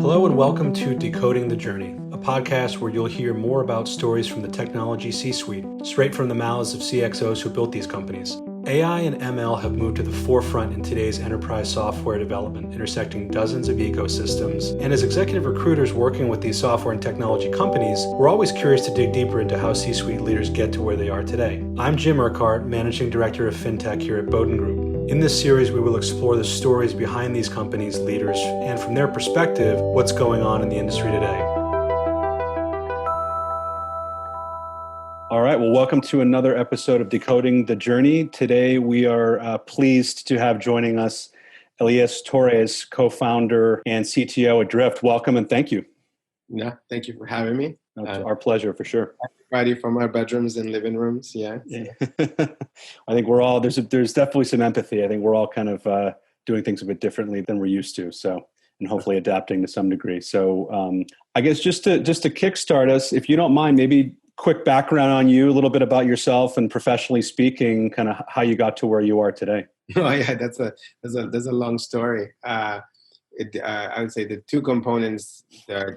Hello and welcome to Decoding the Journey, a podcast where you'll hear more about stories from the technology C-suite, straight from the mouths of CXOs who built these companies. AI and ML have moved to the forefront in today's enterprise software development, intersecting dozens of ecosystems. And as executive recruiters working with these software and technology companies, we're always curious to dig deeper into how C-suite leaders get to where they are today. I'm Jim Urquhart, Managing Director of FinTech here at Bowdoin Group. In this series, we will explore the stories behind these companies' leaders and from their perspective, what's going on in the industry today. All right, well, welcome to another episode of Decoding the Journey. Today, we are pleased to have joining us Elias Torres, co-founder and CTO at Drift. Welcome and thank you. Yeah, thank you for having me. It's our pleasure, for sure. Everybody from our bedrooms and living rooms, yeah. I think we're all, there's definitely some empathy. I think we're all kind of doing things a bit differently than we're used to, so, and hopefully adapting to some degree. So I guess just to kickstart us, if you don't mind, maybe quick background on you, a little bit about yourself and professionally speaking, kind of how you got to where you are today. Oh yeah, that's a long story. I would say the two components that,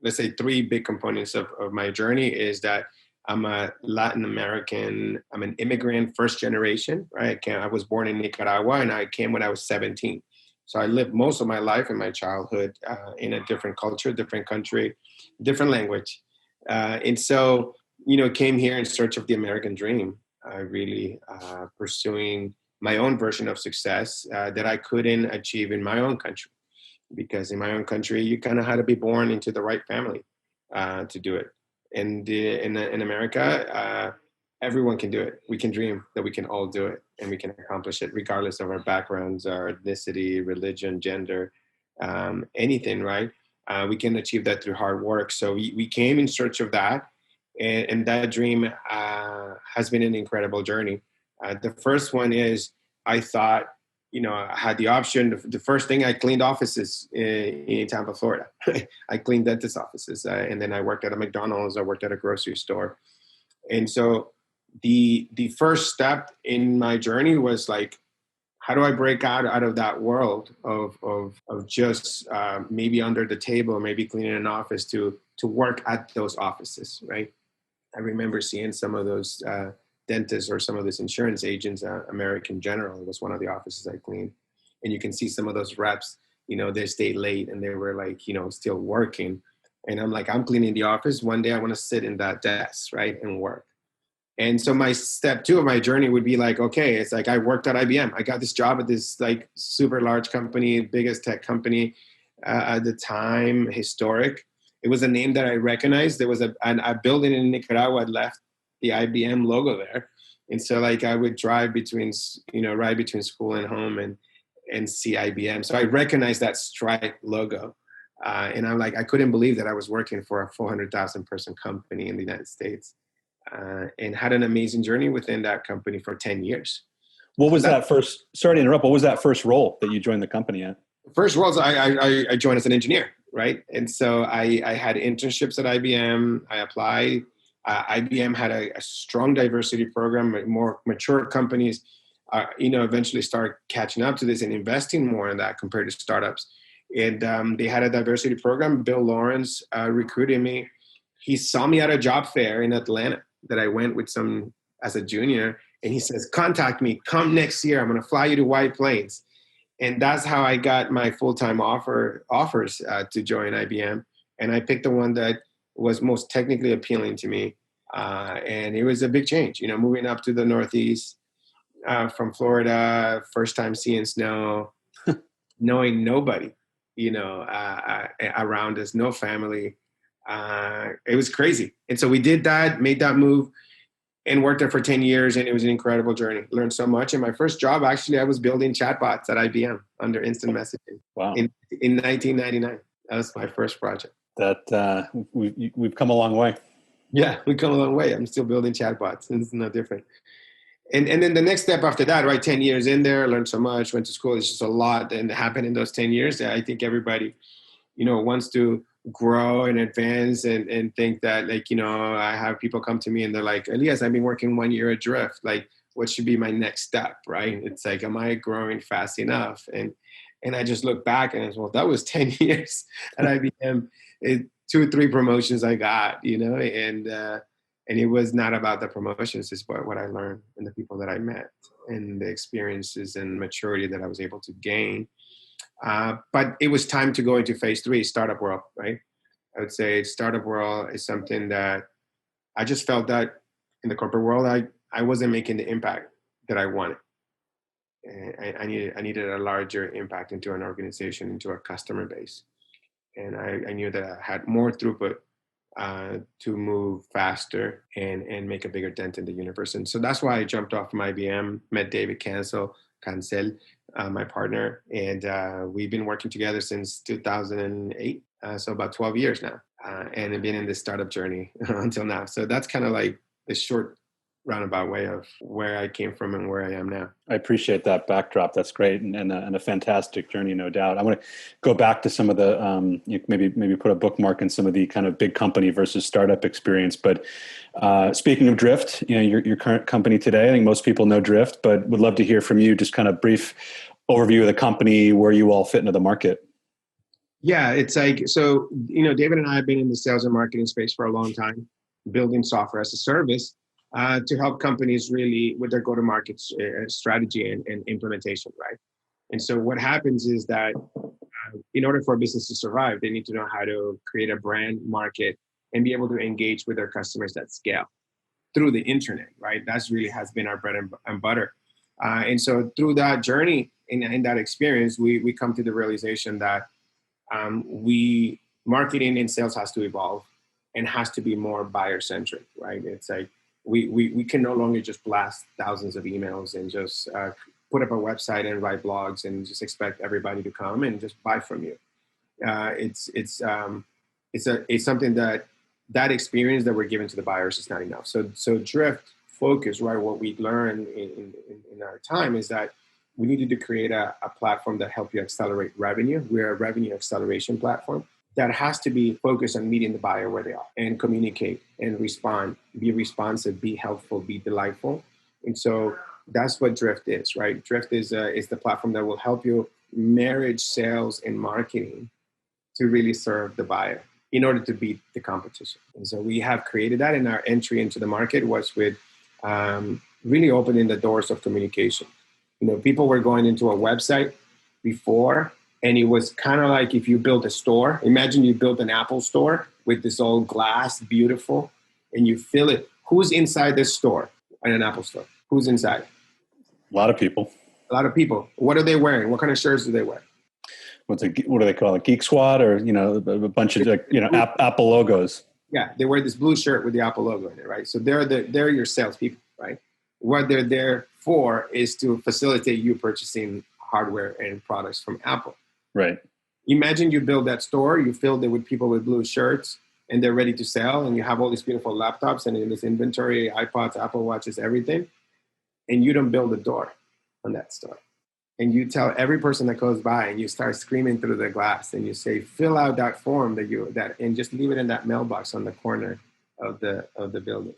let's say three big components of my journey is that I'm a Latin American, I'm an immigrant, first generation, right? I was born in Nicaragua and I came when I was 17. So I lived most of my life in my childhood in a different culture, different country, different language. And so, came here in search of the American dream, really pursuing my own version of success that I couldn't achieve in my own country. Because in my own country, you kind of had to be born into the right family to do it. And in America, everyone can do it. We can dream that we can all do it and we can accomplish it regardless of our backgrounds, our ethnicity, religion, gender, anything, right? We can achieve that through hard work. So we came in search of that. And that dream has been an incredible journey. The first one is I thought, I had the option. The first thing I cleaned offices in Tampa, Florida. I cleaned dentist offices. And then I worked at a McDonald's. I worked at a grocery store. And so the first step in my journey was like, how do I break out of that world of just maybe under the table, maybe cleaning an office to work at those offices, right? I remember seeing some of those dentists or some of those insurance agents, American General was one of the offices I cleaned. And you can see some of those reps, they stayed late and they were like, still working. And I'm like, I'm cleaning the office. One day I want to sit in that desk, right, and work. And so my step two of my journey would be like, okay, it's like I worked at IBM. I got this job at this like super large company, biggest tech company at the time, historic. It was a name that I recognized. There was a building in Nicaragua had left the IBM logo there. And so like I would drive between, ride between school and home and see IBM. So I recognized that Stripe logo. And I'm like, I couldn't believe that I was working for a 400,000 person company in the United States. And had an amazing journey within that company for 10 years. What was that first, sorry to interrupt, what was that first role that you joined the company at? First role, I joined as an engineer, right? And so I had internships at IBM. I applied. IBM had a strong diversity program. More mature companies, eventually start catching up to this and investing more in that compared to startups. And they had a diversity program. Bill Lawrence recruited me. He saw me at a job fair in Atlanta that I went with as a junior. And he says, contact me, come next year. I'm going to fly you to White Plains. And that's how I got my full-time offers to join IBM. And I picked the one that was most technically appealing to me. And it was a big change, moving up to the Northeast from Florida, first time seeing snow, knowing nobody, around us, no family. It was crazy. And so we did that, made that move and worked there for 10 years. And it was an incredible journey. Learned so much. And my first job, actually, I was building chatbots at IBM under instant messaging. Wow. In 1999. That was my first project. That we've come a long way. Yeah, we've come a long way. I'm still building chatbots. It's no different. And then the next step after that, right, 10 years in there, learned so much, went to school. It's just a lot and happened in those 10 years. I think everybody, wants to grow and advance and think that I have people come to me and they're like, Elias, I've been working 1 year at Drift. Like, what should be my next step, right? It's like, am I growing fast enough? And And I just look back and I was, well, that was 10 years at IBM. 2 or 3 promotions I got, and it was not about the promotions, it's about what I learned and the people that I met and the experiences and maturity that I was able to gain. But it was time to go into phase 3, startup world, right? I would say startup world is something that I just felt that in the corporate world, I wasn't making the impact that I wanted. I needed a larger impact into an organization, into a customer base. And I knew that I had more throughput to move faster and make a bigger dent in the universe. And so that's why I jumped off from IBM, met David Cancel, my partner, and we've been working together since 2008, so about 12 years now, and have been in this startup journey until now. So that's kind of like the short roundabout way of where I came from and where I am now. I appreciate that backdrop. That's great, and a fantastic journey, no doubt. I want to go back to some of the maybe put a bookmark in some of the kind of big company versus startup experience. But speaking of Drift, your current company today, I think most people know Drift, but would love to hear from you. Just kind of brief overview of the company, where you all fit into the market. Yeah, it's like, so David and I have been in the sales and marketing space for a long time, building software as a service. To help companies really with their go-to-market strategy and implementation, right? And so what happens is that in order for a business to survive, they need to know how to create a brand, market, and be able to engage with their customers at scale through the internet, right? That's really has been our bread and butter. And so through that journey, in that experience, we come to the realization that marketing and sales has to evolve and has to be more buyer-centric, right? It's like, we can no longer just blast thousands of emails and just put up a website and write blogs and just expect everybody to come and just buy from you. It's something that experience that we're giving to the buyers is not enough. So Drift focus, right? What we learned in our time is that we needed to create a platform that helped you accelerate revenue. We're a revenue acceleration platform that has to be focused on meeting the buyer where they are and communicate and respond, be responsive, be helpful, be delightful. And so that's what Drift is, right? Drift is the platform that will help you marriage sales and marketing to really serve the buyer in order to beat the competition. And so we have created that, and our entry into the market was with really opening the doors of communication. People were going into a website before, and it was kind of like if you built a store. Imagine you built an Apple store with this old glass, beautiful, and you fill it. Who's inside this store in an Apple store? Who's inside? A lot of people. A lot of people. What are they wearing? What kind of shirts do they wear? What do they call it? Geek Squad, or a bunch of Apple logos. Yeah, they wear this blue shirt with the Apple logo in it, right? So they're your salespeople, right? What they're there for is to facilitate you purchasing hardware and products from Apple. Right. Imagine you build that store, you filled it with people with blue shirts, and they're ready to sell, and you have all these beautiful laptops and in this inventory, iPods, Apple Watches, everything, and you don't build a door on that store. And you tell every person that goes by, and you start screaming through the glass, and you say, fill out that form and just leave it in that mailbox on the corner of the building.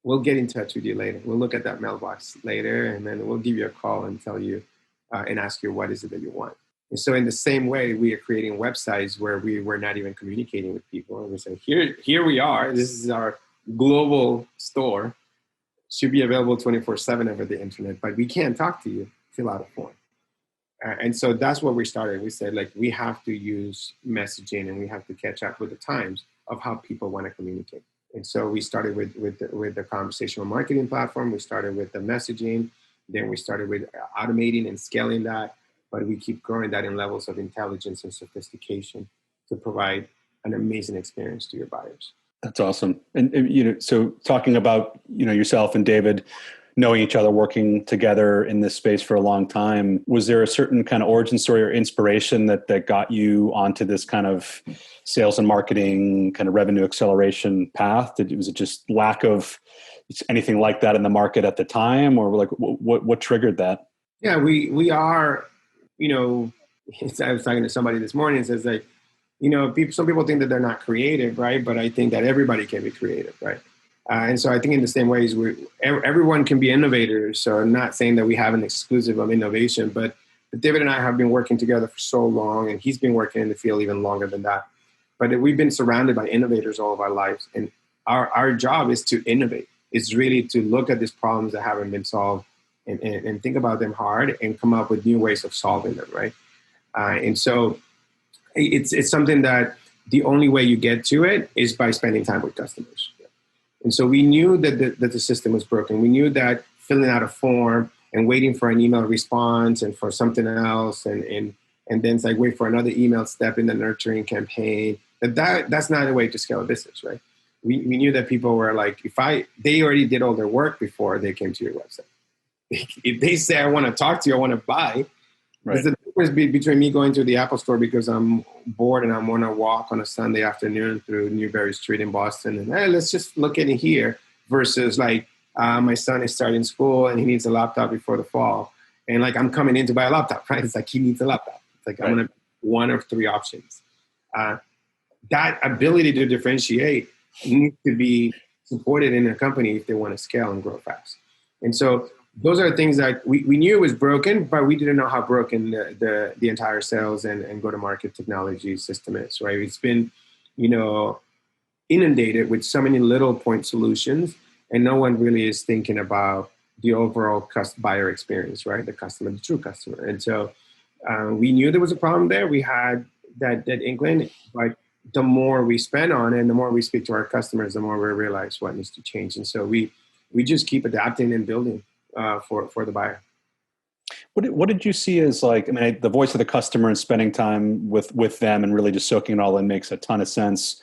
We'll get in touch with you later. We'll look at that mailbox later, and then we'll give you a call and tell you and ask you what is it that you want. And so in the same way, we are creating websites where we were not even communicating with people. And we say, here we are. This is our global store. Should be available 24/7 over the internet, but we can't talk to you. Fill out a form. And so that's what we started. We said, we have to use messaging, and we have to catch up with the times of how people want to communicate. And so we started with the conversational marketing platform. We started with the messaging. Then we started with automating and scaling that. But we keep growing that in levels of intelligence and sophistication to provide an amazing experience to your buyers. That's awesome. And so talking about, yourself and David knowing each other, working together in this space for a long time, was there a certain kind of origin story or inspiration that got you onto this kind of sales and marketing kind of revenue acceleration path? Was it just lack of anything like that in the market at the time, or what triggered that? Yeah, we are, I was talking to somebody this morning and says some people think that they're not creative, right? But I think that everybody can be creative, right? And so I think in the same ways, everyone can be innovators. So I'm not saying that we have an exclusive of innovation, but But David and I have been working together for so long, and he's been working in the field even longer than that. But we've been surrounded by innovators all of our lives. And our job is to innovate. It's really to look at these problems that haven't been solved and think about them hard and come up with new ways of solving them, right? And so it's something that the only way you get to it is by spending time with customers. And so we knew that the system was broken. We knew that filling out a form and waiting for an email response and for something else and then it's like wait for another email step in the nurturing campaign, that's not a way to scale a business, right? We knew that people were like, they already did all their work before they came to your website. If they say, I want to talk to you, I want to buy, right. There's a difference between me going to the Apple store because I'm bored and I want to walk on a Sunday afternoon through Newbury Street in Boston and hey, let's just look in here versus like my son is starting school and he needs a laptop before the fall. And like I'm coming in to buy a laptop, right? It's like he needs a laptop. It's like right. I'm going to one of three options. That ability to differentiate needs to be supported in a company if they want to scale and grow fast. And so those are things that we knew it was broken, but we didn't know how broken the entire sales and go-to-market technology system is, right? It's been, inundated with so many little point solutions, and no one really is thinking about the overall buyer experience, right? The customer, the true customer. And so we knew there was a problem there. We had that inkling, but the more we spend on it and the more we speak to our customers, the more we realize what needs to change. And so we just keep adapting and building for the buyer. What did you see as like, I mean, the voice of the customer and spending time with them and really just soaking it all in makes a ton of sense.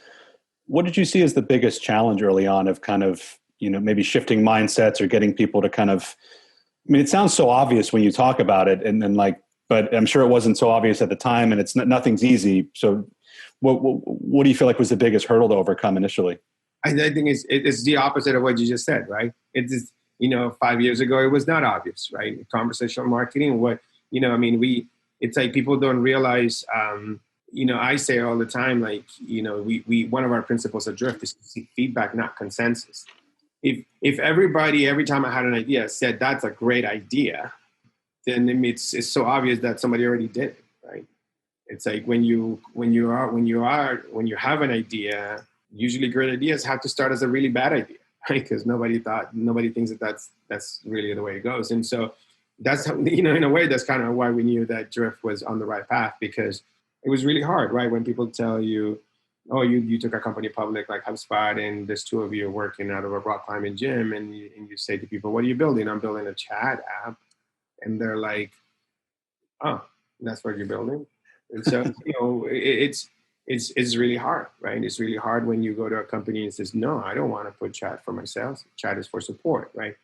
What did you see as the biggest challenge early on of kind of, maybe shifting mindsets or getting people to kind of, I mean, it sounds so obvious when you talk about it and like, but I'm sure it wasn't so obvious at the time and nothing's easy. So what do you feel like was the biggest hurdle to overcome initially? I think it's the opposite of what you just said, right? It's just, 5 years ago, it was not obvious, right? Conversational marketing, it's like people don't realize, I say all the time, like, we one of our principles at Drift is to seek feedback, not consensus. If everybody, every time I had an idea, said that's a great idea, then it's so obvious that somebody already did it, right? It's like when you have an idea, usually great ideas have to start as a really bad idea, right? Because nobody thinks that's really the way it goes. And so that's, in a way, that's kind of why we knew that Drift was on the right path, because it was really hard, right? When people tell you, oh, you took a company public like HubSpot and there's two of you working out of a rock climbing gym and you say to people, what are you building? I'm building a chat app. And they're like, oh, that's what you're building? And so, it's really hard, right? It's really hard when you go to a company and says, no, I don't want to put chat for my sales. Chat is for support, right?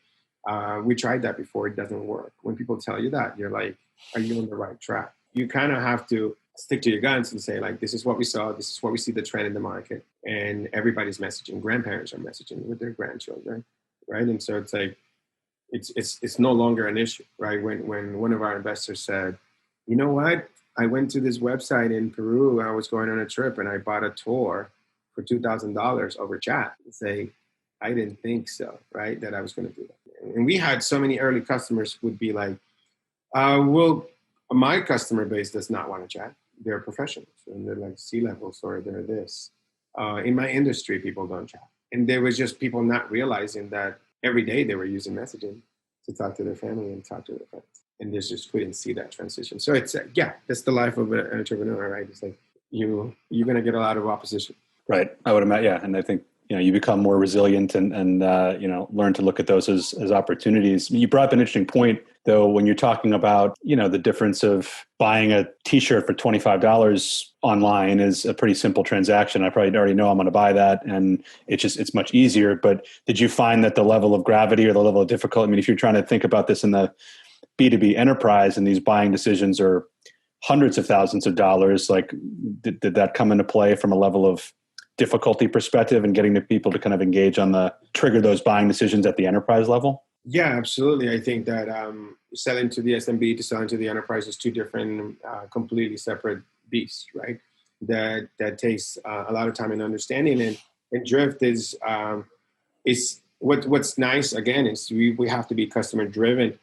We tried that before. It doesn't work. When people tell you that, you're like, are you on the right track? You kind of have to stick to your guns and say, like, this is what we saw. This is what we see the trend in the market. And everybody's messaging. Grandparents are messaging with their grandchildren, right? And so it's like, it's no longer an issue, right? When one of our investors said, you know what? I went to this website in Peru. I was going on a trip and I bought a tour for $2,000 over chat. Say, I didn't think so, right? That I was going to do that. And we had so many early customers would be like, well, my customer base does not want to chat. They're professionals and they're like C-levels or they're this. In my industry, people don't chat. And there was just people not realizing that every day they were using messaging to talk to their family and talk to their friends. And they just couldn't see that transition. So it's, that's the life of an entrepreneur, right? It's like you're going to get a lot of opposition. Right. I would imagine. Yeah. And I think, you become more resilient and learn to look at those as opportunities. You brought up an interesting point, though, when you're talking about, the difference of buying a t-shirt for $25 online is a pretty simple transaction. I probably already know I'm going to buy that and it's much easier. But did you find that the level of gravity or the level of difficulty, I mean, if you're trying to think about this in the B2B enterprise and these buying decisions are hundreds of thousands of dollars, like did that come into play from a level of difficulty perspective and getting the people to kind of engage on trigger those buying decisions at the enterprise level? Yeah, absolutely. I think that selling to the SMB to selling to the enterprise is two different, completely separate beasts, right? That takes a lot of time and understanding. And Drift is what's nice again is we have to be customer driven.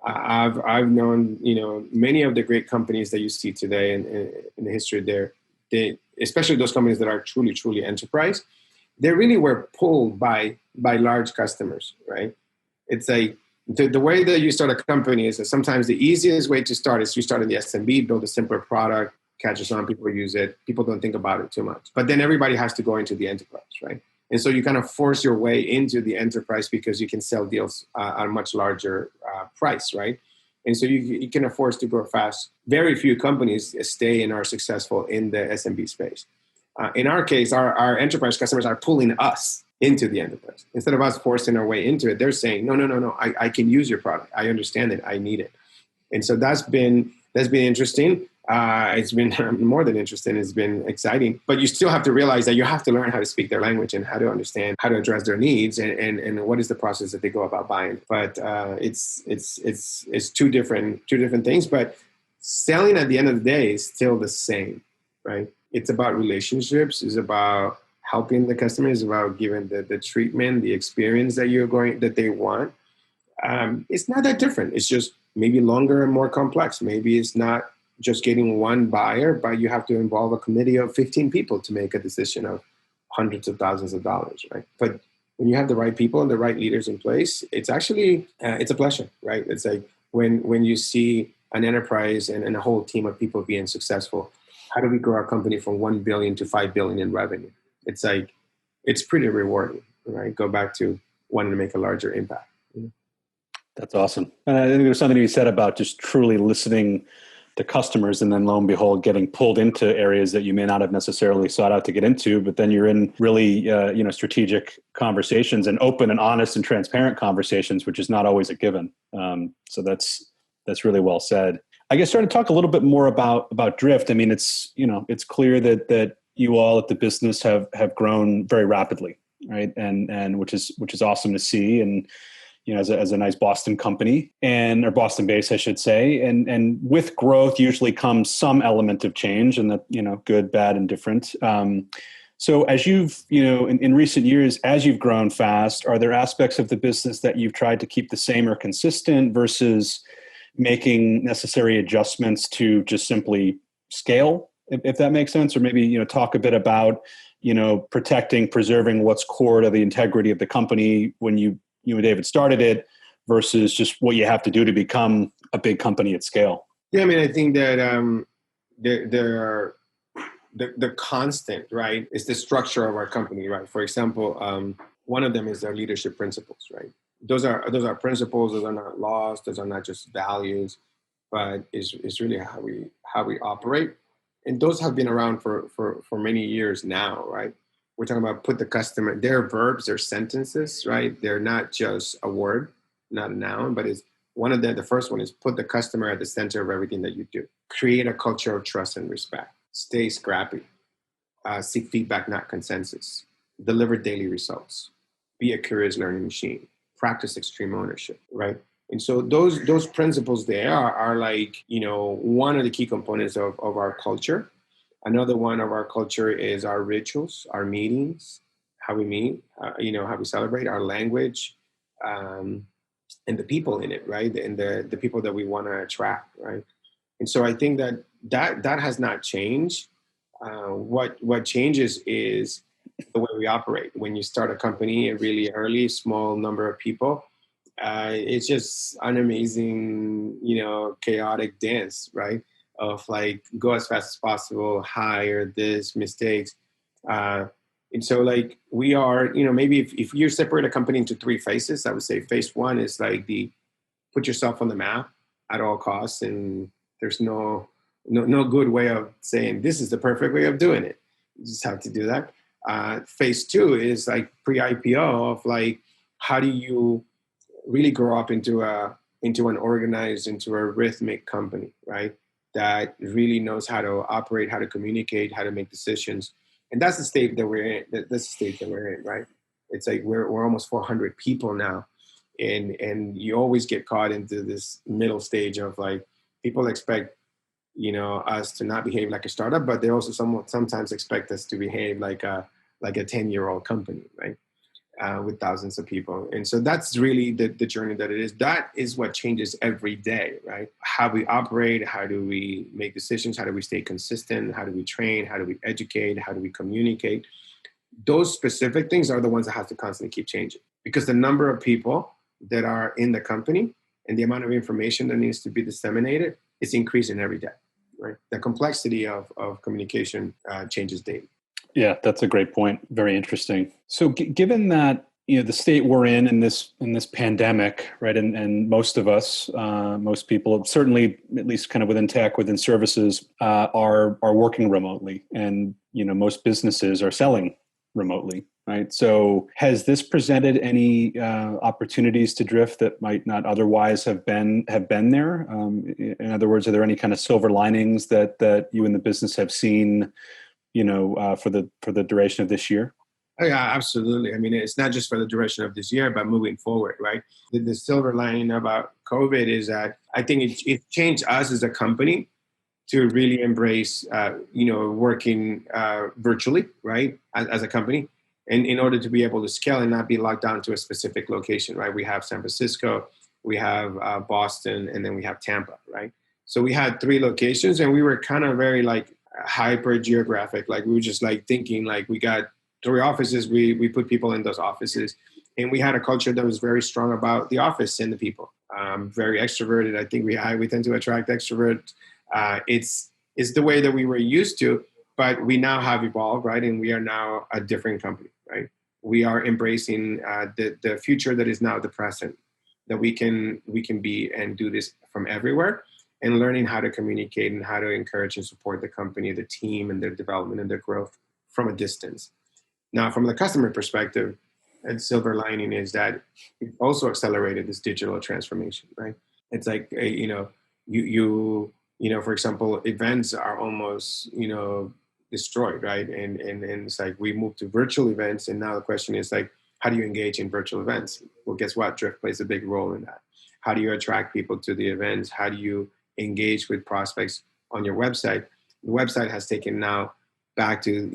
I've known, many of the great companies that you see today in the history there, especially those companies that are truly, truly enterprise, they really were pulled by large customers, right? It's like the way that you start a company is that sometimes the easiest way to start is you start in the SMB, build a simpler product, catches on, people use it, people don't think about it too much. But then everybody has to go into the enterprise, right? And so you kind of force your way into the enterprise because you can sell deals at a much larger price, right? And so you can afford to grow fast. Very few companies stay and are successful in the SMB space. In our case, our enterprise customers are pulling us into the enterprise. Instead of us forcing our way into it, they're saying, no, I can use your product. I understand it. I need it. And so that's been interesting. It's been more than interesting. It's been exciting. But you still have to realize that you have to learn how to speak their language and how to understand how to address their needs and what is the process that they go about buying. But it's two different things. But selling at the end of the day is still the same, right? It's about relationships. It's about helping the customers. It's about giving the treatment, the experience that they want. It's not that different. It's just maybe longer and more complex. Maybe it's not just getting one buyer, but you have to involve a committee of 15 people to make a decision of hundreds of thousands of dollars, right? But when you have the right people and the right leaders in place, it's actually, it's a pleasure, right? It's like when you see an enterprise and a whole team of people being successful, how do we grow our company from 1 billion to 5 billion in revenue? It's like, it's pretty rewarding, right? Go back to wanting to make a larger impact. That's awesome. And I think there's something to be said about just truly listening to customers and then lo and behold, getting pulled into areas that you may not have necessarily sought out to get into, but then you're in really, strategic conversations and open and honest and transparent conversations, which is not always a given. So that's really well said. I guess starting to talk a little bit more about Drift. I mean, it's clear that you all at the business have grown very rapidly, right? And which is awesome to see. And as a nice Boston company or Boston base, I should say. And with growth usually comes some element of change, and that, good, bad, and different. So as you've, in recent years, as you've grown fast, are there aspects of the business that you've tried to keep the same or consistent versus making necessary adjustments to just simply scale, if that makes sense? Or maybe, talk a bit about, preserving what's core to the integrity of the company when you and David started it versus just what you have to do to become a big company at scale. Yeah, I mean, I think that there are the constant, right, is the structure of our company, right? For example, one of them is our leadership principles, right? Those are principles. Those are not laws. Those are not just values, but it's really how we operate. And those have been around for many years now, right? We're talking about put the customer, they're verbs, they're sentences, right? They're not just a word, not a noun, but it's one of the first one is put the customer at the center of everything that you do. Create a culture of trust and respect. Stay scrappy. Seek feedback, not consensus. Deliver daily results. Be a curious learning machine. Practice extreme ownership, right? And so those principles there are like, one of the key components of our culture. Another one of our culture is our rituals, our meetings, how we meet, how we celebrate, our language, and the people in it, right? And the people that we want to attract, right? And so I think that has not changed. What changes is the way we operate. When you start a company, a really early, small number of people, it's just an amazing, chaotic dance, right? Of like, go as fast as possible, hire this, mistakes. And so like we are, maybe if you separate a company into 3 phases, I would say phase 1 is like put yourself on the map at all costs. And there's no good way of saying this is the perfect way of doing it. You just have to do that. Phase 2 is like pre-IPO of like, how do you really grow up into an organized, into a rhythmic company, right? That really knows how to operate, how to communicate, how to make decisions. And that's the state that we're in. That's the state that we're in, right? It's like we're almost 400 people now. And you always get caught into this middle stage of like, people expect, us to not behave like a startup, but they also sometimes expect us to behave like a 10-year-old company, right? with thousands of people. And so that's really the journey that it is. That is what changes every day, right? How we operate, how do we make decisions, how do we stay consistent, how do we train, how do we educate, how do we communicate? Those specific things are the ones that have to constantly keep changing, because the number of people that are in the company and the amount of information that needs to be disseminated is increasing every day, right? The complexity of communication changes daily. Yeah, that's a great point. Very interesting. So given that, the state we're in this pandemic, right? And most of us, most people, certainly at least kind of within tech, within services, are working remotely, and most businesses are selling remotely, right? So has this presented any opportunities to Drift that might not otherwise have been there? In other words, are there any kind of silver linings that you and the business have seen, for the duration of this year? Oh, yeah, absolutely. I mean, it's not just for the duration of this year, but moving forward, right? The silver lining about COVID is that I think it changed us as a company to really embrace, working virtually, right, as a company, and in order to be able to scale and not be locked down to a specific location, right? We have San Francisco, we have Boston, and then we have Tampa, right? So we had 3 locations, and we were kind of very hyper geographic. Like we were just thinking we got 3 offices, we put people in those offices, and we had a culture that was very strong about the office and the people. Very extroverted. I think we tend to attract extroverts. It's the way that we were used to, but we now have evolved, right? And we are now a different company, right? We are embracing the future that is now the present, that we can be and do this from everywhere, and learning how to communicate and how to encourage and support the company, the team, and their development and their growth from a distance. Now, from the customer perspective, and silver lining is that it also accelerated this digital transformation, right? It's for example, events are almost, destroyed, right? And it's we moved to virtual events, and now the question is how do you engage in virtual events? Well, guess what? Drift plays a big role in that. How do you attract people to the events? How do you engage with prospects on your website? The website has taken now back to,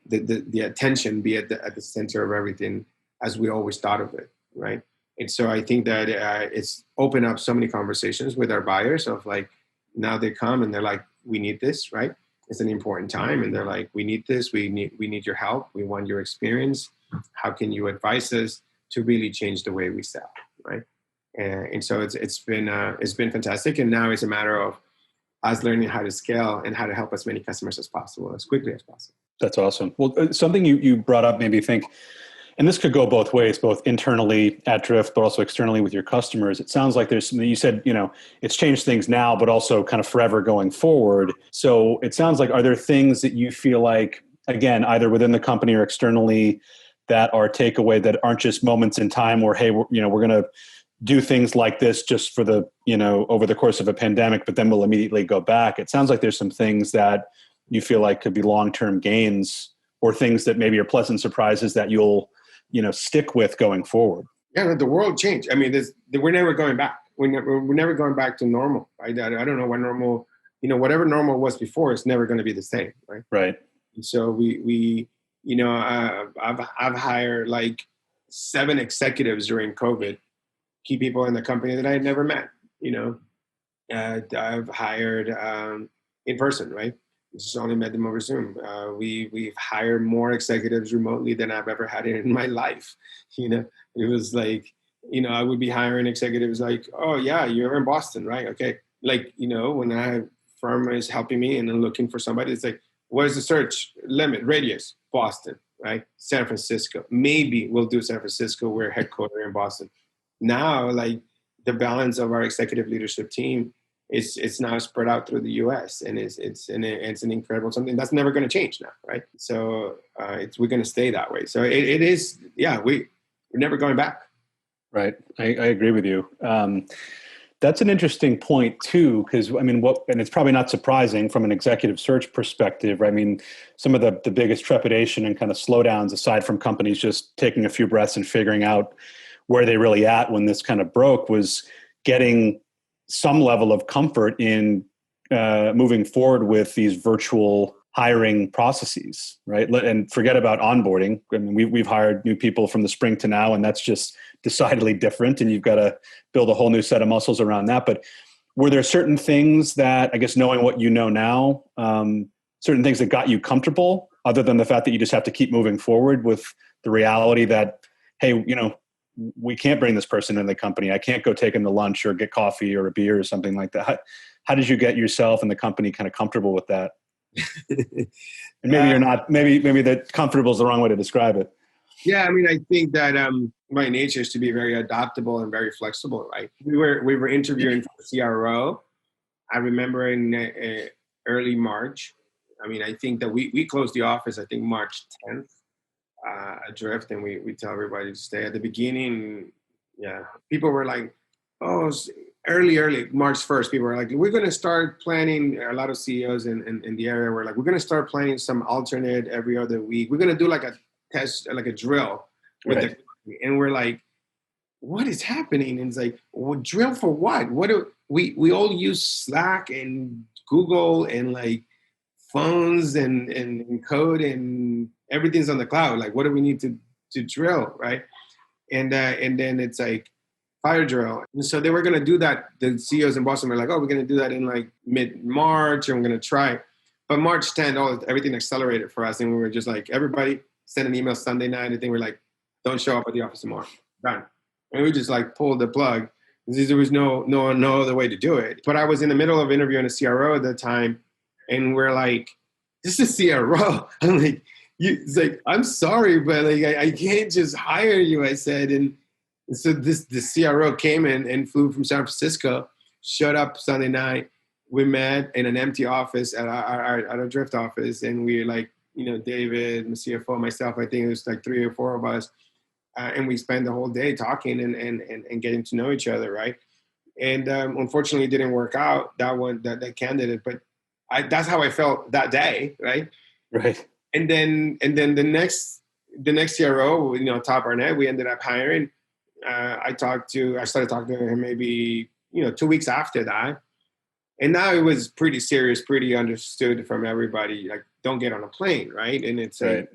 the attention be at the center of everything, as we always thought of it, right? And so I think that it's opened up so many conversations with our buyers of now they come and they're we need this, right? It's an important time, and they're we need this, we need your help, we want your experience. How can you advise us to really change the way we sell, right? And so it's been fantastic, and now it's a matter of us learning how to scale and how to help as many customers as possible, as quickly as possible. That's awesome. Well, something you brought up made me think, and this could go both ways, both internally at Drift, but also externally with your customers. It sounds like there's something you said, it's changed things now, but also kind of forever going forward. So it sounds like, are there things that you feel again, either within the company or externally, that are takeaway that aren't just moments in time where, hey, we're going to do things like this just for the, over the course of a pandemic, but then we'll immediately go back? It sounds like there's some things that you feel could be long-term gains, or things that maybe are pleasant surprises that you'll, stick with going forward. Yeah, the world changed. I mean, we're never going back. We're never going back to normal, right? I don't know what normal, whatever normal was before, it's never going to be the same, right? Right. And so I've hired 7 executives during COVID, key people in the company that I had never met. I've hired in person, right? Just only met them over Zoom. We've hired more executives remotely than I've ever had in my life. It was I would be hiring executives oh yeah, you're in Boston, right? Okay. When a firm is helping me and I'm looking for somebody, it's where's the search limit, radius? Boston, right? San Francisco. Maybe we'll do San Francisco. We're headquartered in Boston. Now, the balance of our executive leadership team, it's now spread out through the U.S. and it's an incredible something that's never going to change now, right? So we're going to stay that way. So it is, yeah, we're never going back. Right, I agree with you. That's an interesting point too, because and it's probably not surprising from an executive search perspective. Right? I mean, some of the biggest trepidation and kind of slowdowns, aside from companies just taking a few breaths and figuring out where they really at when this kind of broke, was getting some level of comfort in moving forward with these virtual hiring processes, right? And forget about onboarding. I mean, we've hired new people from the spring to now, and that's just decidedly different. And you've got to build a whole new set of muscles around that. But were there certain things that, I guess, knowing what you know now, certain things that got you comfortable, other than the fact that you just have to keep moving forward with the reality that, hey, we can't bring this person in the company. I can't go take him to lunch or get coffee or a beer or something like that. How did you get yourself and the company kind of comfortable with that? And maybe you're not, maybe that comfortable is the wrong way to describe it. Yeah, I mean, I think that my nature is to be very adaptable and very flexible, right? We were interviewing for the CRO. I remember in early March. I mean, I think that we closed the office, I think March 10th, adrift, and we tell everybody to stay. At the beginning, yeah, people were like, oh, early March 1st, people were like, we're going to start planning. A lot of CEOs in the area were like, we're going to start planning some alternate every other week. We're going to do like a test, like a drill with Right. and we're like, what is happening? And it's like, well, drill for what? What do we all use Slack and Google and like phones and code and everything's on the cloud. Like, what do we need to drill, right? And then it's like fire drill. And so they were going to do that. The CEOs in Boston were like, oh, we're going to do that in like mid-March, and we're going to try. But March 10th, everything accelerated for us. And we were just like, everybody send an email Sunday night. I think we're like, don't show up at the office tomorrow. Done. And we just like pulled the plug. There was no other way to do it. But I was in the middle of interviewing a CRO at the time. And we're like, this is CRO. I'm like, it's like, I'm sorry, but like, I can't just hire you, I said. And so the CRO came in and flew from San Francisco, showed up Sunday night. We met in an empty office at our Drift office. And we like, David, the CFO, myself, I think it was like 3 or 4 of us. And we spent the whole day talking and getting to know each other, right? And unfortunately, it didn't work out, that candidate. But that's how I felt that day, right? Right. And then the next CRO, Todd Barnett, we ended up hiring. I started talking to him maybe 2 weeks after that, and now it was pretty serious, pretty understood from everybody. Like, don't get on a plane, right? And it's right.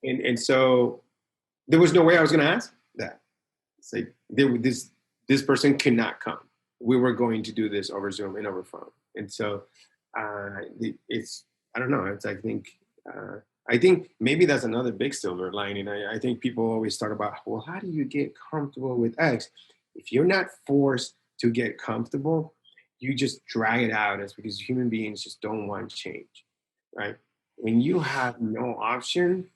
And so there was no way I was going to ask that. It's like this person could not come. We were going to do this over Zoom and over phone. And so it's, I don't know. It's, I think maybe that's another big silver lining. I think people always talk about, well, how do you get comfortable with X? If you're not forced to get comfortable, you just drag it out. It's because human beings just don't want change, right? When you have no option,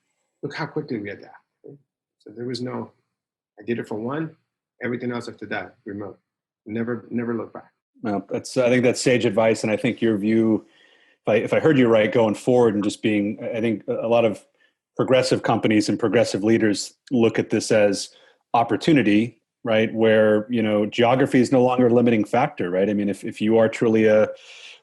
look how quickly we adapt. Right? So there was I did it for one, everything else after that, remote. Never look back. Well, I think that's sage advice. And I think your view, if I heard you right, going forward and just being, I think a lot of progressive companies and progressive leaders look at this as opportunity, right? Where, geography is no longer a limiting factor, right? I mean, if you are truly a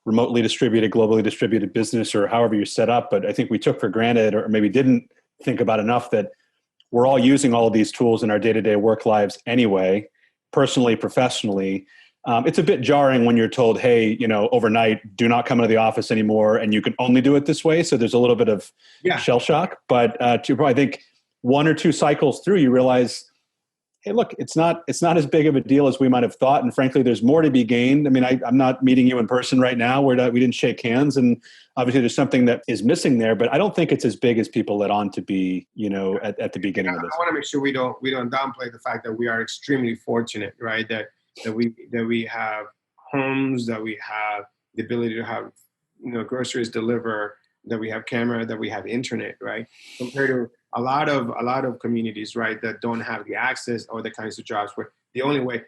remotely distributed, globally distributed business, or however you're set up, but I think we took for granted, or maybe didn't think about enough, that we're all using all of these tools in our day-to-day work lives anyway, personally, professionally. It's a bit jarring when you're told, hey, overnight, do not come into the office anymore, and you can only do it this way. So there's a little bit of shell shock. But to probably think 1 or 2 cycles through, you realize, hey, look, it's not as big of a deal as we might have thought. And frankly, there's more to be gained. I mean, I'm not meeting you in person right now. We didn't shake hands. And obviously there's something that is missing there, but I don't think it's as big as people let on to be, at the beginning of this. I want to make sure we don't downplay the fact that we are extremely fortunate, right? That we have homes, that we have the ability to have, groceries delivered, that we have camera, that we have internet, right? Compared to a lot of communities, right, that don't have the access or the kinds of jobs where the only way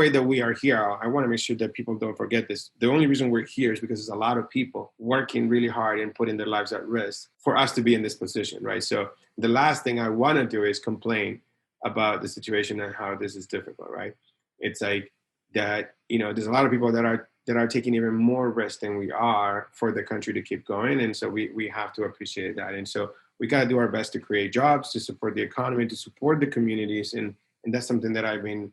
that we are here, I want to make sure that people don't forget this. The only reason we're here is because there's a lot of people working really hard and putting their lives at risk for us to be in this position, right? So the last thing I want to do is complain about the situation and how this is difficult, right? It's like that, there's a lot of people that are taking even more risk than we are for the country to keep going. And so we have to appreciate that. And so we got to do our best to create jobs, to support the economy, to support the communities. And that's something that I've been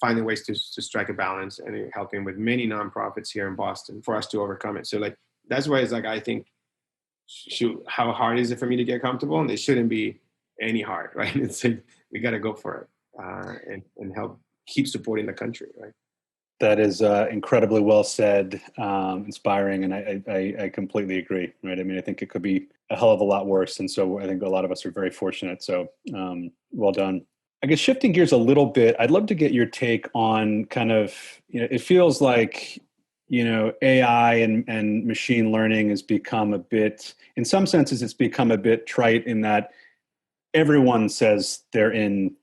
finding ways to strike a balance and helping with many nonprofits here in Boston for us to overcome it. So like that's why it's like, I think, shoot, how hard is it for me to get comfortable? And it shouldn't be any hard, right? It's like, we got to go for it and help keep supporting the country, right? That is incredibly well said, inspiring, and I completely agree, right? I mean, I think it could be a hell of a lot worse, and so I think a lot of us are very fortunate, so well done. I guess shifting gears a little bit, I'd love to get your take on kind of, it feels like, AI and machine learning has become a bit, in some senses, it's become a bit trite in that everyone says they're in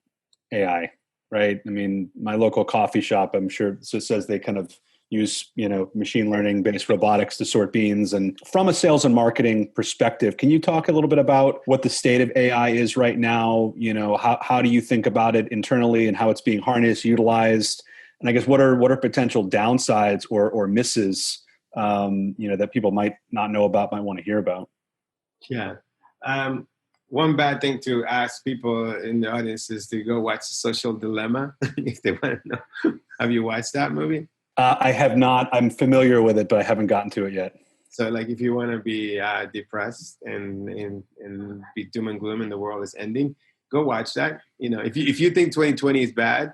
AI, right? I mean, my local coffee shop, I'm sure, says they kind of use, machine learning based robotics to sort beans. And from a sales and marketing perspective, can you talk a little bit about what the state of AI is right now? How do you think about it internally and how it's being harnessed, utilized? And I guess what are potential downsides or misses, that people might not know about, might want to hear about? Yeah. One bad thing to ask people in the audience is to go watch The Social Dilemma if they want to know. Have you watched that movie? I have not. I'm familiar with it, but I haven't gotten to it yet. So, like, if you want to be depressed and be doom and gloom and the world is ending, go watch that. If you think 2020 is bad,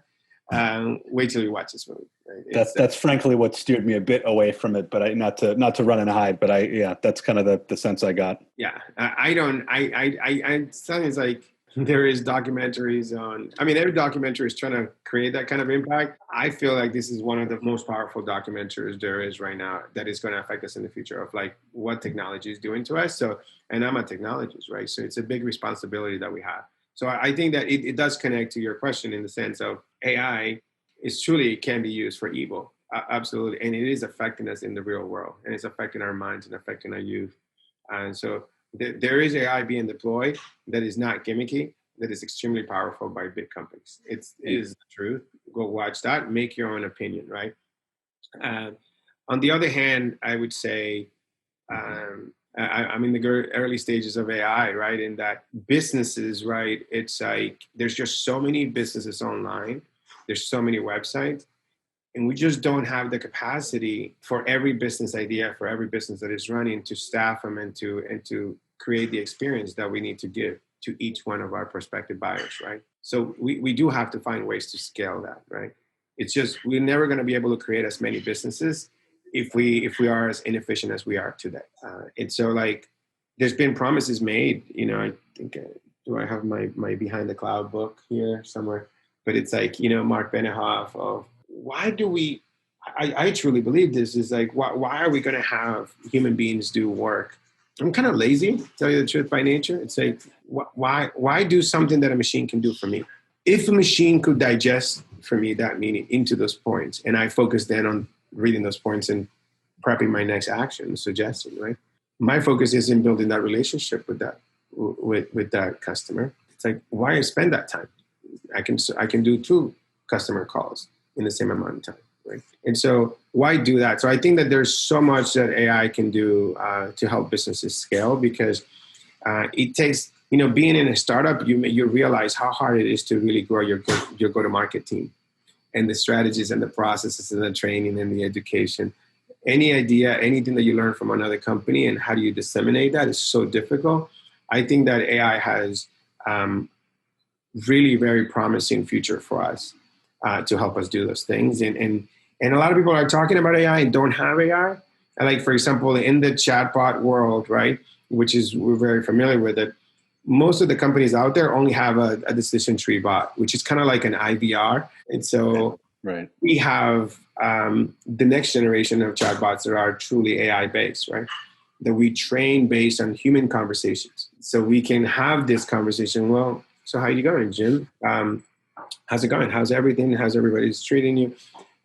wait till you watch this movie. Right? That's frankly what steered me a bit away from it, but not to run and hide, but that's kind of the sense I got. Yeah, it's like there is documentaries on, every documentary is trying to create that kind of impact. I feel like this is one of the most powerful documentaries there is right now that is going to affect us in the future of like what technology is doing to us. So, and I'm a technologist, right? So it's a big responsibility that we have. So I think that it does connect to your question in the sense of AI can be used for evil. Absolutely. And it is affecting us in the real world, and it's affecting our minds and affecting our youth. And so there is AI being deployed that is not gimmicky, that is extremely powerful by big companies. It is the truth. Go watch that, make your own opinion, right? On the other hand, I would say, I'm in the early stages of AI, right? In that businesses, right? It's like there's just so many businesses online. There's so many websites, and we just don't have the capacity for every business idea, for every business that is running, to staff them and to create the experience that we need to give to each one of our prospective buyers, right? So we do have to find ways to scale that, right? It's just we're never going to be able to create as many businesses if we are as inefficient as we are today. And so, like, there's been promises made. I think do I have my Behind the Cloud book here somewhere? But it's like, Mark Benioff of why do we, I truly believe this is like, why are we going to have human beings do work? I'm kind of lazy, to tell you the truth, by nature. It's like, why do something that a machine can do for me? If a machine could digest for me that meaning into those points, and I focus then on reading those points and prepping my next action, suggestion, right? My focus is in building that relationship with that customer. It's like, why spend that time? I can do 2 customer calls in the same amount of time, right? And so why do that? So I think that there's so much that AI can do to help businesses scale, because it takes, being in a startup, you realize how hard it is to really grow your go-to-market team, and the strategies and the processes and the training and the education. Any idea, anything that you learn from another company and how do you disseminate that is so difficult. I think that AI has really very promising future for us to help us do those things. And a lot of people are talking about AI and don't have AI. And like, for example, in the chatbot world, right, we're very familiar with it. Most of the companies out there only have a decision tree bot, which is kind of like an IVR. And so we have the next generation of chatbots that are truly AI based, right? That we train based on human conversations. So we can have this conversation. Well, so how are you going, Jim? How's it going? How's everything? How's everybody treating you?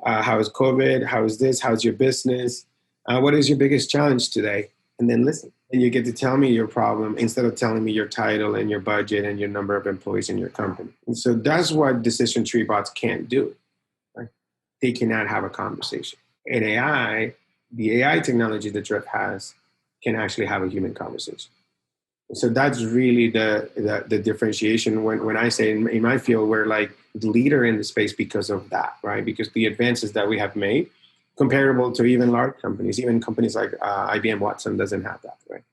How is COVID? How is this? How's your business? What is your biggest challenge today? And then listen. And you get to tell me your problem instead of telling me your title and your budget and your number of employees in your company. And so that's what decision tree bots can't do. Right? They cannot have a conversation. And AI, the AI technology that Drift has, can actually have a human conversation. So that's really the differentiation. When I say in my field, we're like the leader in the space because of that, right? Because the advances that we have made comparable to even large companies. Even companies like IBM Watson doesn't have that, right?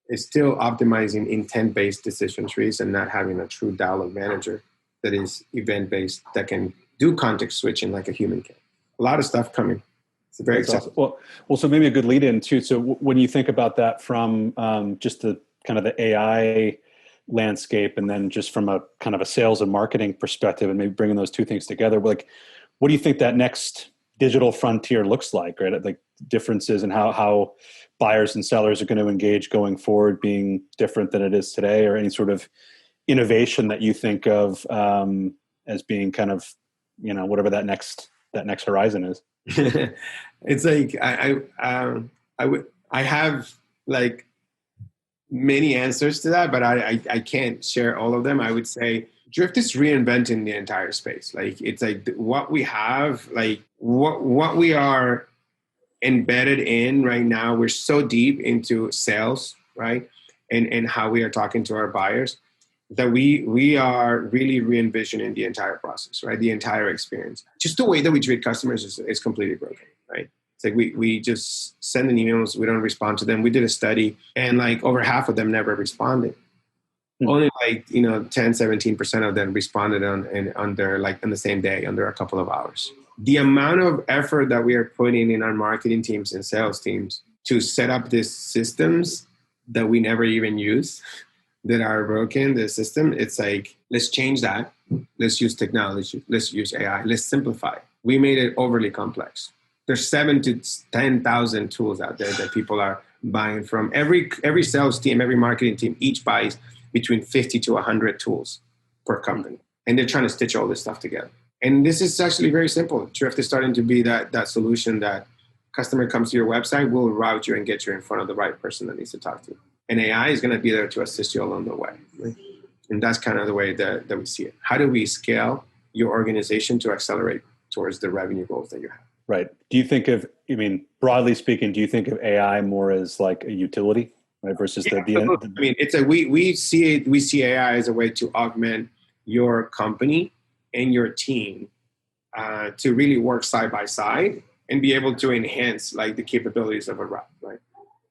It's still optimizing intent-based decision trees and not having a true dialogue manager that is event-based that can do context switching like a human can. A lot of stuff coming. It's very exciting. Awesome. Well, so maybe a good lead in too. So when you think about that from just the kind of the AI landscape, and then just from a kind of a sales and marketing perspective, and maybe bringing those two things together, like, what do you think that next digital frontier looks like, right? Like differences in how buyers and sellers are going to engage going forward being different than it is today, or any sort of innovation that you think of as being kind of, whatever that next horizon is. It's like I have like many answers to that, but I can't share all of them. I would say Drift is reinventing the entire space. Like, it's like what we have, like what we are embedded in right now. We're so deep into sales, right? And how we are talking to our buyers, that we are really re-envisioning the entire process, right? The entire experience. Just the way that we treat customers is completely broken, right? It's like we just send an emails, we don't respond to them. We did a study, and like over half of them never responded. Only like 10, 17% of them responded on the same day, under a couple of hours. The amount of effort that we are putting in our marketing teams and sales teams to set up these systems that we never even use, that are broken, the system, it's like, let's change that. Let's use technology. Let's use AI. Let's simplify. We made it overly complex. There's 7,000 to 10,000 tools out there that people are buying from. Every sales team, every marketing team, each buys between 50 to 100 tools per company. And they're trying to stitch all this stuff together. And this is actually very simple. Drift is starting to be that solution that customer comes to your website, we'll route you and get you in front of the right person that needs to talk to you. And AI is going to be there to assist you along the way. Right? And that's kind of the way that we see it. How do we scale your organization to accelerate towards the revenue goals that you have? Right. Do you think of, broadly speaking, do you think of AI more as like a utility, right? Versus it's we see AI as a way to augment your company and your team to really work side by side and be able to enhance like the capabilities of a rep, right?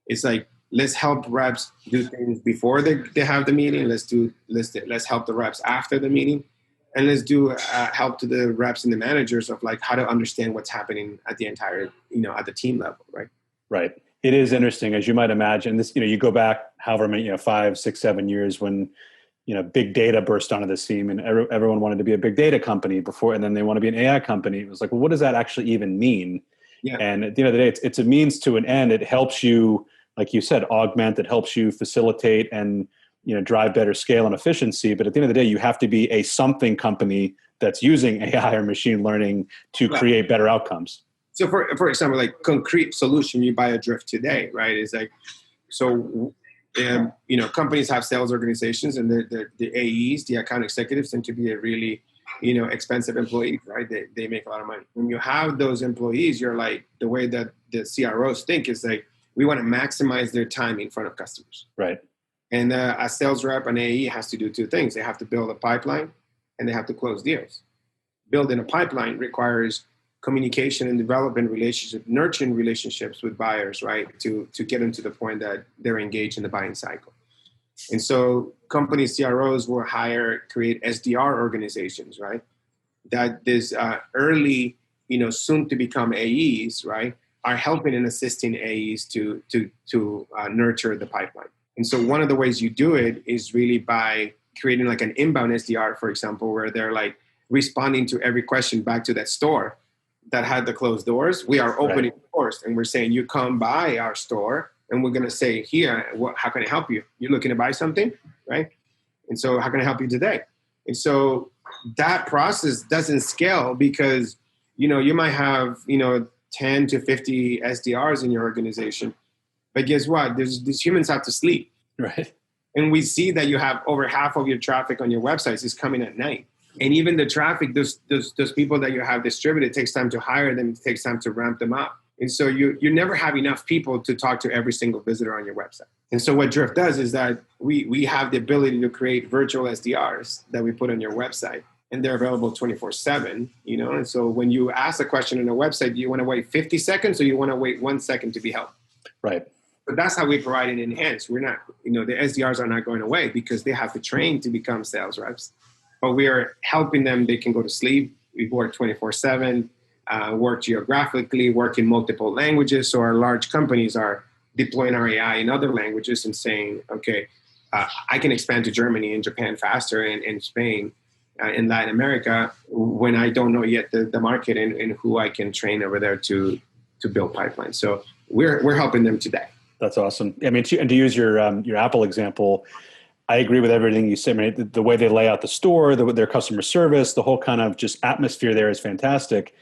It's like, let's help reps do things before they have the meeting. Let's help the reps after the meeting. And let's do help to the reps and the managers of like how to understand what's happening at the entire, at the team level, right? Right. It is interesting, as you might imagine. This, you go back however many, 5, 6, 7 years when, big data burst onto the scene, and everyone wanted to be a big data company before, and then they want to be an AI company. It was like, well, what does that actually even mean? Yeah. And at the end of the day, it's a means to an end. It helps you, like you said, augment. It helps you facilitate and drive better scale and efficiency. But at the end of the day, you have to be a something company that's using AI or machine learning to create better outcomes. So for example, like concrete solution, you buy a Drift today, right? It's like, so, companies have sales organizations, and the AEs, the account executives, tend to be a really, expensive employee, right? They make a lot of money. When you have those employees, you're like, the way that the CROs think is like, we want to maximize their time in front of customers. Right. And a sales rep, an AE, has to do two things. They have to build a pipeline, and they have to close deals. Building a pipeline requires communication and development relationships, nurturing relationships with buyers, right? To get them to the point that they're engaged in the buying cycle. And so companies, CROs will create SDR organizations, right? That this early, soon to become AEs, right, are helping and assisting AEs to nurture the pipeline. And so one of the ways you do it is really by creating like an inbound SDR, for example, where they're like responding to every question back to that store that had the closed doors. We are opening doors, and we're saying, you come by our store, and we're going to say, here, how can I help you? You're looking to buy something, right? And so how can I help you today? And so that process doesn't scale because, you might have, 10 to 50 SDRs in your organization. But guess what? These humans have to sleep. Right. And we see that you have over half of your traffic on your websites is coming at night. And even the traffic, those people that you have distributed, it takes time to hire them. It takes time to ramp them up. And so you never have enough people to talk to every single visitor on your website. And so what Drift does is that we have the ability to create virtual SDRs that we put on your website. and they're available 24/7, And so when you ask a question on a website, do you want to wait 50 seconds or you want to wait 1 second to be helped? Right. But that's how we provide it enhanced. We're not, the SDRs are not going away because they have to train to become sales reps. But we are helping them. They can go to sleep. We work 24/7, work geographically, work in multiple languages. So our large companies are deploying our AI in other languages and saying, okay, I can expand to Germany and Japan faster and Spain in Latin America when I don't know yet the market and who I can train over there to build pipelines. So we're helping them today. That's awesome. I mean, and to use your Apple example, I agree with everything you said. I mean, the way they lay out the store, their customer service, the whole kind of just atmosphere there is fantastic.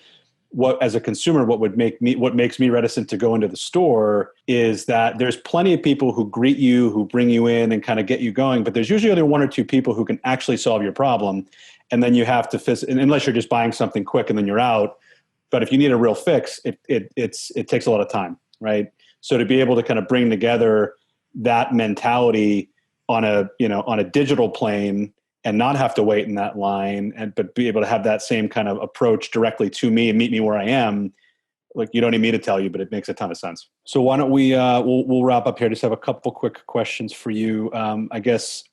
As a consumer, what makes me reticent to go into the store is that there's plenty of people who greet you, who bring you in and kind of get you going, but there's usually only one or two people who can actually solve your problem. And then you have to unless you're just buying something quick and then you're out. But if you need a real fix, it takes a lot of time, right? So to be able to kind of bring together that mentality on a digital plane and not have to wait in that line, but be able to have that same kind of approach directly to me and meet me where I am, like you don't need me to tell you, but it makes a ton of sense. So why don't we'll wrap up here. Just have a couple quick questions for you. I guess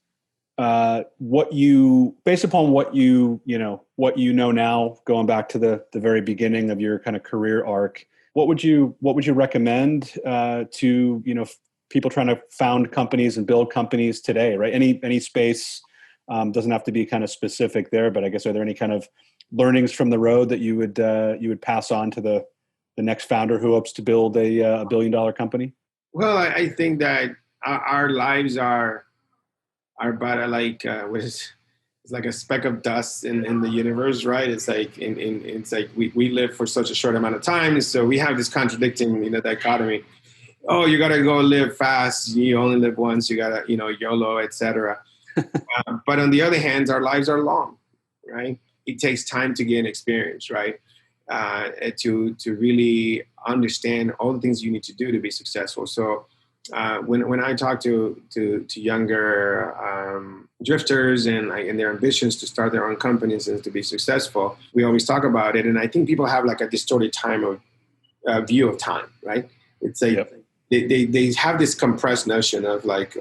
based upon what you know now, going back to the very beginning of your kind of career arc, what would you recommend to people trying to found companies and build companies today, right? Any space. Doesn't have to be kind of specific there, but I guess are there any kind of learnings from the road that you would pass on to the next founder who hopes to build a $1 billion company? Well, I think that our lives are but like it's like a speck of dust in the universe, right? It's like it's like we live for such a short amount of time, so we have this contradicting dichotomy. Oh, you gotta go live fast. You only live once. You gotta YOLO, etc. But on the other hand, our lives are long, right? It takes time to gain experience, right? To really understand all the things you need to do to be successful. So when I talk to younger drifters and their ambitions to start their own companies and to be successful, we always talk about it. And I think people have like a distorted view of time, right? It's like, yep. They have this compressed notion of like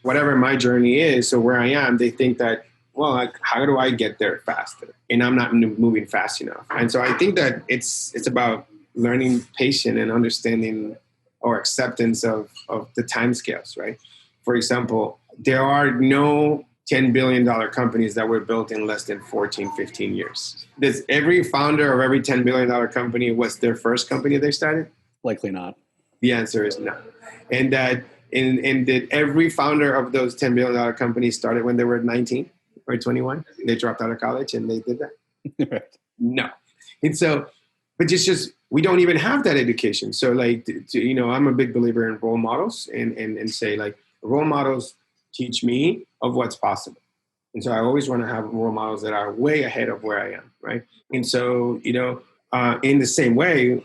whatever my journey is, so where I am, they think that, well, like, how do I get there faster? And I'm not moving fast enough. And so I think that it's about learning patience and understanding or acceptance of the timescales, right? For example, there are no $10 billion companies that were built in less than 14, 15 years. Does every founder of every $10 billion company was their first company they started? Likely not. The answer is no. And that did every founder of those $10 billion companies started when they were 19 or 21? They dropped out of college and they did that? Right. No. And so, but it's just, we don't even have that education. So like, I'm a big believer in role models and say like, role models teach me of what's possible. And so I always want to have role models that are way ahead of where I am, right? And so, in the same way,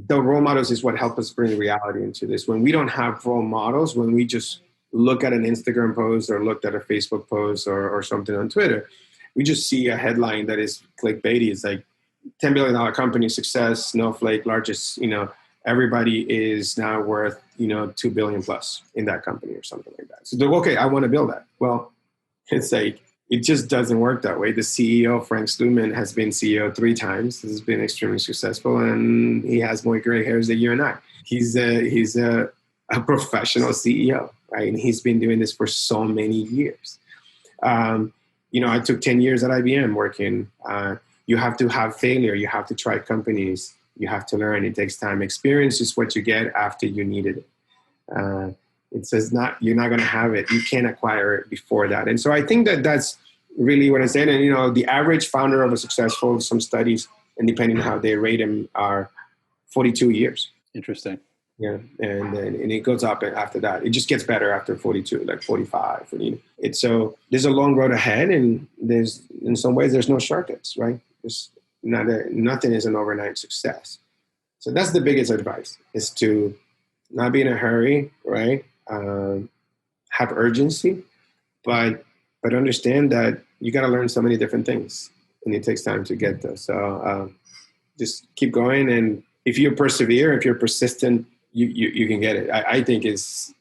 the role models is what help us bring reality into this. When we don't have role models, when we just look at an Instagram post or looked at a Facebook post or something on Twitter, we just see a headline that is clickbaity. It's like $10 billion company success, Snowflake, largest, everybody is now worth, $2 billion plus in that company or something like that. So they're, okay, I want to build that. Well, it's like, it just doesn't work that way. The CEO, Frank Stewman, has been CEO 3 times. He's been extremely successful, and he has more gray hairs than you and I. He's a professional CEO, right? And he's been doing this for so many years. I took 10 years at IBM working. You have to have failure. You have to try companies. You have to learn. It takes time. Experience is what you get after you needed it. It says you're not going to have it. You can't acquire it before that. And so I think that that's really what I said. And, the average founder of some studies, and depending on how they rate them, are 42 years. Interesting. Yeah. And it goes up after that. It just gets better after 42, like 45. So there's a long road ahead, and in some ways, there's no shortcuts, right? Nothing is an overnight success. So that's the biggest advice, is to not be in a hurry, right? Have urgency, but understand that you got to learn so many different things, and it takes time to get there. So just keep going, and if you persevere, if you're persistent, you can get it. I think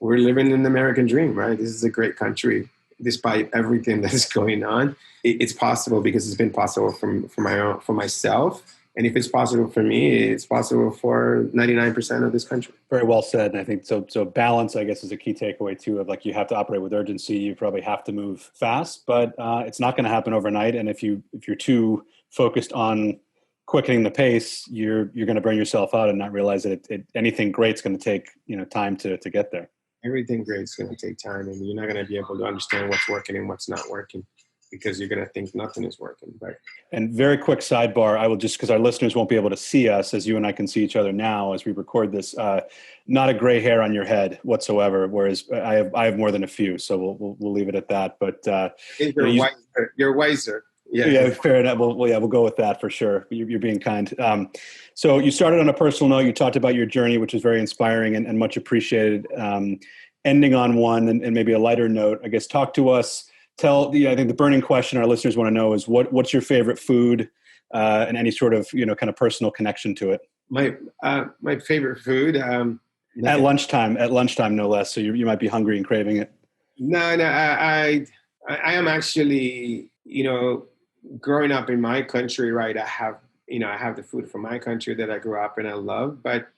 we're living an American dream, right? This is a great country, despite everything that's going on. It's possible because it's been possible for myself. And if it's possible for me, it's possible for 99% of this country. Very well said. And I think so balance, I guess, is a key takeaway too, of like, you have to operate with urgency. You probably have to move fast, but it's not going to happen overnight. And if you're too focused on quickening the pace, you're going to burn yourself out and not realize that anything great's going to take, time to get there. Everything great's going to take time, and you're not going to be able to understand what's working and what's not working, because you're going to think nothing is working. But And very quick sidebar, I will just, because our listeners won't be able to see us as you and I can see each other now as we record this, not a gray hair on your head whatsoever, whereas I have more than a few, so we'll leave it at that. But you're wiser. Yeah, fair enough. We'll go with that for sure. You're being kind. So you started on a personal note. You talked about your journey, which is very inspiring and much appreciated. Ending on one and maybe a lighter note, I guess, talk to us. I think the burning question our listeners want to know is what's your favorite food, and any sort of, kind of personal connection to it. My favorite food. At lunchtime, no less. So you might be hungry and craving it. No, I am actually, growing up in my country, right? I have the food from my country that I grew up and I love, but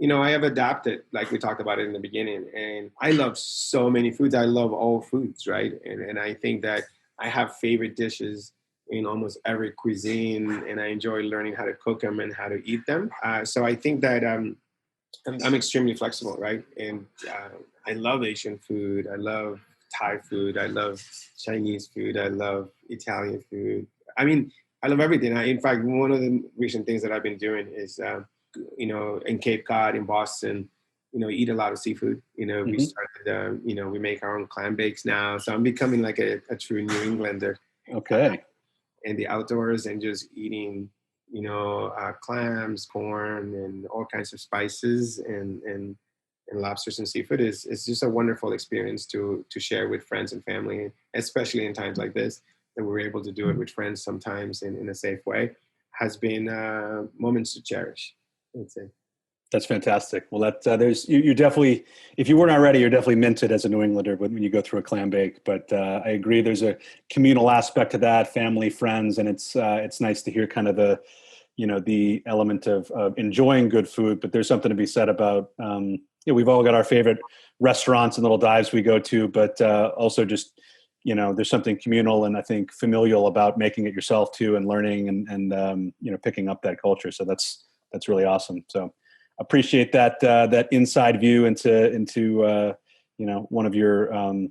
I have adapted, like we talked about it in the beginning, and I love so many foods. I love all foods, right? And I think that I have favorite dishes in almost every cuisine, and I enjoy learning how to cook them and how to eat them. So I think that I'm extremely flexible, right? And I love Asian food. I love Thai food. I love Chinese food. I love Italian food. I mean, I love everything. In fact, one of the recent things that I've been doing is, in Cape Cod, in Boston, eat a lot of seafood. We started, we make our own clam bakes now. So I'm becoming like a true New Englander. Okay. In the outdoors and just eating, clams, corn, and all kinds of spices and lobsters and seafood is just a wonderful experience to share with friends and family, especially in times like this, that we're able to do it with friends sometimes in a safe way, has been moments to cherish, I'd say. That's fantastic. Well, you definitely, if you weren't already, you're definitely minted as a New Englander when you go through a clam bake. But I agree, there's a communal aspect to that, family, friends, and it's nice to hear kind of the element of enjoying good food. But there's something to be said about, we've all got our favorite restaurants and little dives we go to, but also just, there's something communal and I think familial about making it yourself too, and learning and picking up that culture. So that's really awesome. So appreciate that inside view into one of your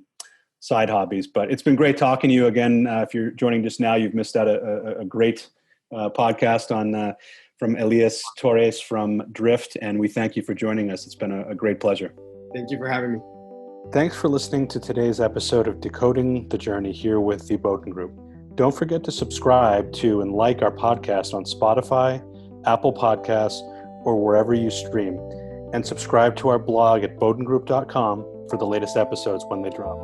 side hobbies. But it's been great talking to you again. If you're joining just now, you've missed out a great podcast from Elias Torres from Drift, and we thank you for joining us. It's been a great pleasure. Thank you for having me. Thanks for listening to today's episode of Decoding the Journey here with the Bowdoin Group. Don't forget to subscribe to and like our podcast on Spotify, Apple Podcasts, or wherever you stream, and subscribe to our blog at bowdoingroup.com for the latest episodes when they drop.